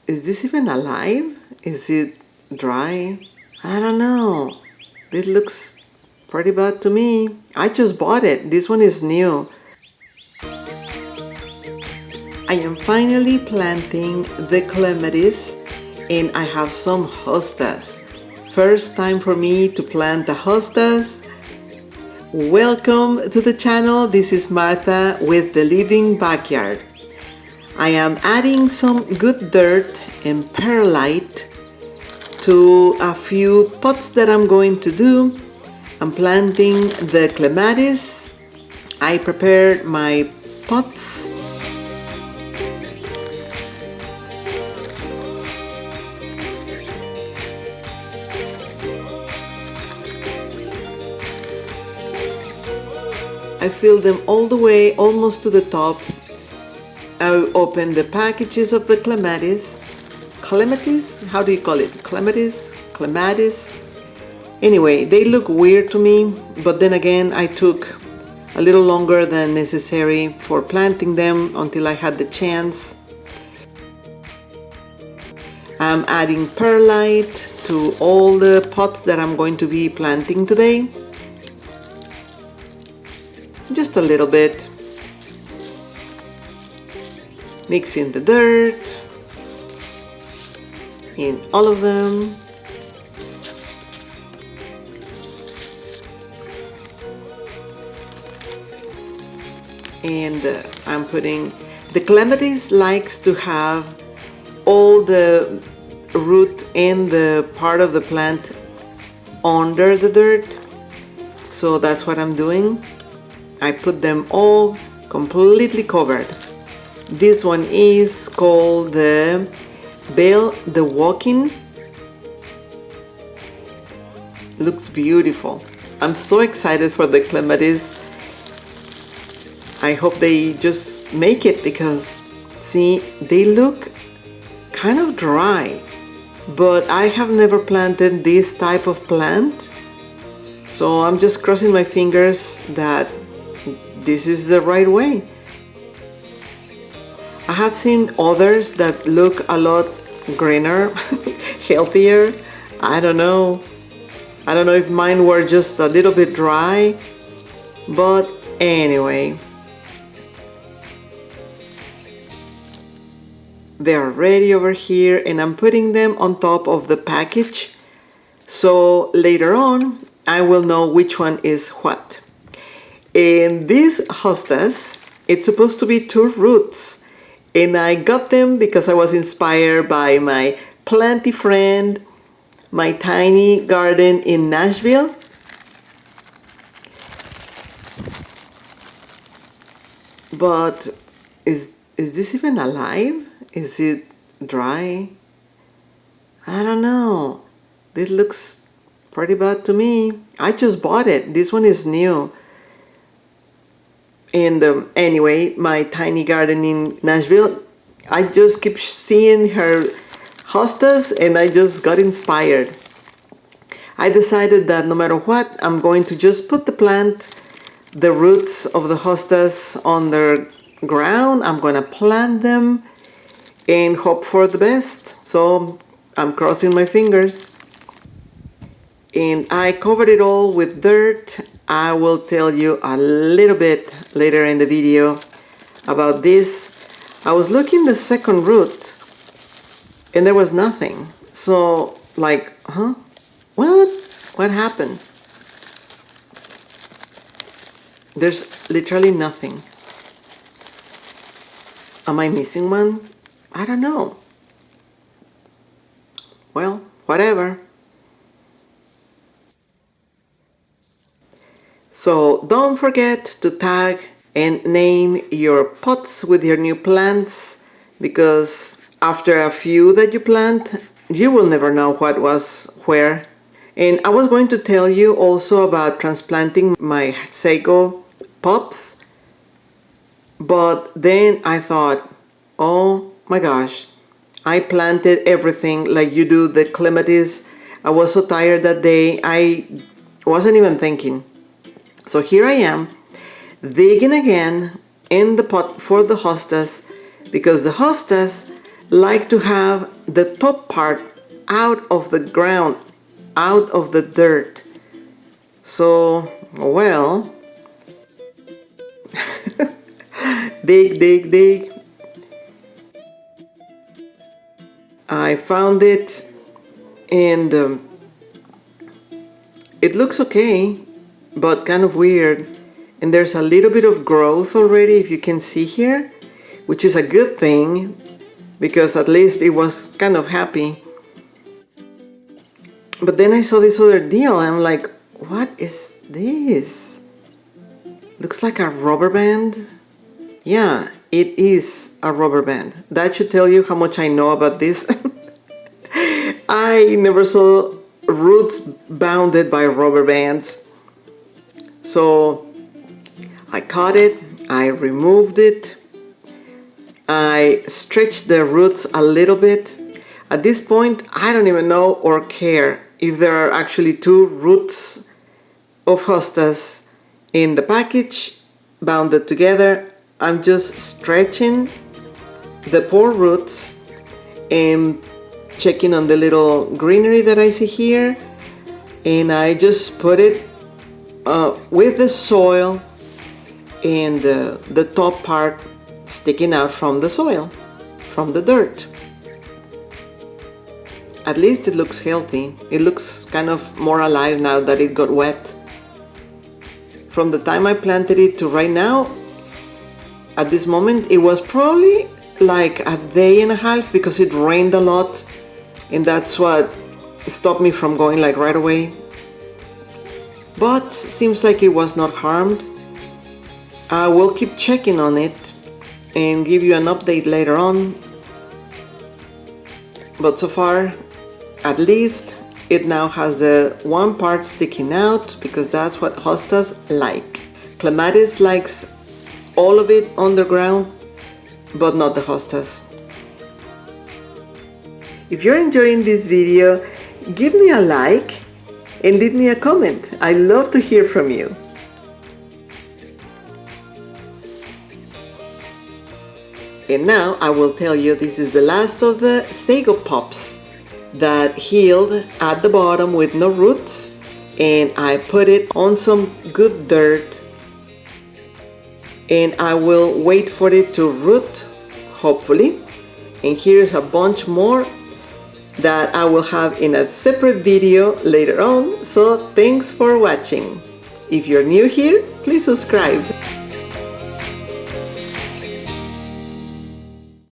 Is this even alive? Is it dry? I don't know. This looks pretty bad to me. I just bought it. This one is new. I am finally planting the Clematis and I have some Hostas. First time for me to plant the Hostas. Welcome to the channel. This is Martha with the Living Backyard. I am adding some good dirt and perlite to a few pots that I'm going to do. I'm planting the Clematis. I prepared my pots. I filled them all the way, almost to the top. I opened the packages of the Clematis. Clematis? How do you call it? Clematis? Clematis? Anyway, they look weird to me, but then again, I took a little longer than necessary for planting them until I had the chance. I'm adding perlite to all the pots that I'm going to be planting today. Just a little bit. Mixing the dirt in all of them. And I'm putting, the Clematis likes to have all the root and the part of the plant under the dirt. So that's what I'm doing. I put them all completely covered. This one is called the Bell the Walking. Looks beautiful. I'm so excited for the Clematis. I hope they just make it because, see, they look kind of dry. But I have never planted this type of plant. So I'm just crossing my fingers that this is the right way. I have seen others that look a lot greener, healthier. I don't know. I don't know if mine were just a little bit dry, but anyway. They're ready over here and I'm putting them on top of the package. So later on, I will know which one is what. And these hostas, it's supposed to be 2 roots. And I got them because I was inspired by my planty friend, my tiny garden in Nashville. But is this even alive? Is it dry? I don't know. This looks pretty bad to me. I just bought it. This one is new. And anyway, my tiny garden in Nashville, I just keep seeing her hostas and I just got inspired. I decided that no matter what, I'm going to just put the roots of the hostas on the ground. I'm going to plant them and hope for the best. So I'm crossing my fingers. And I covered it all with dirt. I will tell you a little bit later in the video about this. I was looking the second root and there was nothing. So like, huh? What happened? There's literally nothing. Am I missing one? I don't know. Well, whatever. So don't forget to tag and name your pots with your new plants, because after a few that you plant, you will never know what was where. And I was going to tell you also about transplanting my sago pups, but then I thought, oh my gosh, I planted everything like you do the Clematis. I was so tired that day, I wasn't even thinking. So here I am, digging again in the pot for the hostas, because the hostas like to have the top part out of the ground, out of the dirt. So, well, dig, dig, dig. I found it, and it looks okay, but kind of weird. And there's a little bit of growth already, if you can see here, which is a good thing, because at least it was kind of happy. But then I saw this other deal, and I'm like, what is this? Looks like a rubber band. Yeah, it is a rubber band. That should tell you how much I know about this. I never saw roots bounded by rubber bands. So I caught it, I removed it, I stretched the roots a little bit. At this point, I don't even know or care if there are actually 2 roots of hostas in the package bounded together. I'm just stretching the poor roots and checking on the little greenery that I see here, and I just put it with the soil and the top part sticking out from the soil, from the dirt. At least it looks healthy. It looks kind of more alive now that it got wet. From the time I planted it to right now, at this moment, it was probably like a day and a half because it rained a lot, and that's what stopped me from going like right away. But seems like it was not harmed. I will keep checking on it and give you an update later on. But so far, at least, it now has the one part sticking out because that's what hostas like. Clematis likes all of it underground, but not the hostas. If you're enjoying this video, give me a like and leave me a comment. I love to hear from you. And now I will tell you this is the last of the sago pops that healed at the bottom with no roots, and I put it on some good dirt, and I will wait for it to root, hopefully. And here's a bunch more that I will have in a separate video later on, so thanks for watching. If you're new here, please subscribe.